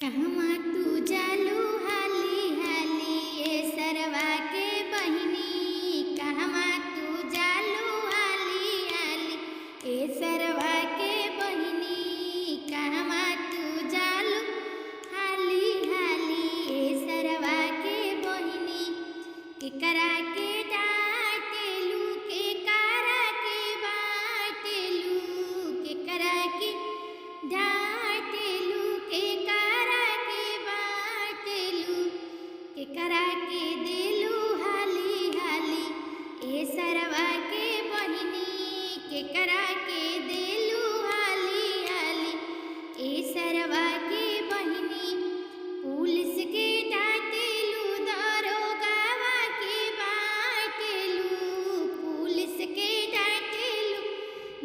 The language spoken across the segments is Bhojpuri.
कहवा तू जालू हाली हाली ए सरवा के बहिनी। कहवा तू जालू हाली हाली ए सरवा के बहिनी। कहवा तू जालू हाली हाली ए सरवा के बहिनी। केकरा के डांटेलू केकरा के बाटेलू। केकरा के डांटेलू केकरा के बाटेलू। केकरा के देलू हाली हाली ए सरवा के बहिनी। केकरा के देलू हाली हाली ए सरवा के बहिनी। पुलिस के डांटेलू दरोगावा के बाटेलू। पुलिस के डांटेलू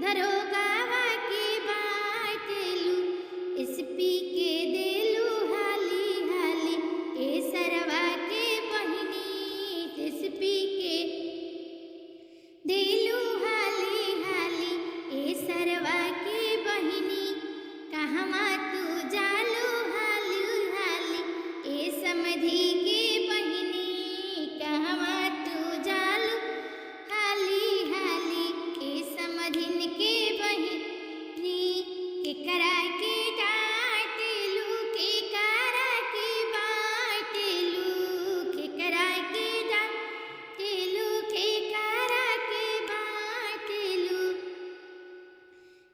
दरोगावा के बाटेलू। एसपी के देलू हाली हाली ए सरवा के बहिनी। एसपी के देलू हाली हाली ए सरवा के बहिनी। कहवा तू जालू हाली हाली ए समधी के बहिनी। कहवा तू जालू हाली हाली ए समधिन के बहिनी। केकरा के डांटेलू केकरा के बाटेलू। केकरा के डांटेलू केकरा के बाटेलू।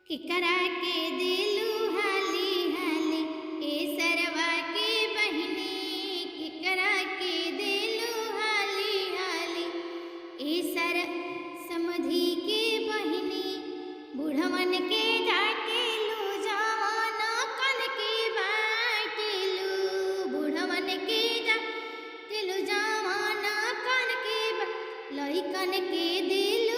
केकरा के देलू हाली हाली ए सरवा के बहिनी। केकरा के देलू हाली हाली ए सर समधी के बहिनी। बूढ़वन के डांटेलू जवान कन के बाटेलू। बूढ़वन के डांटेलू जवान कन के लइकन के देलू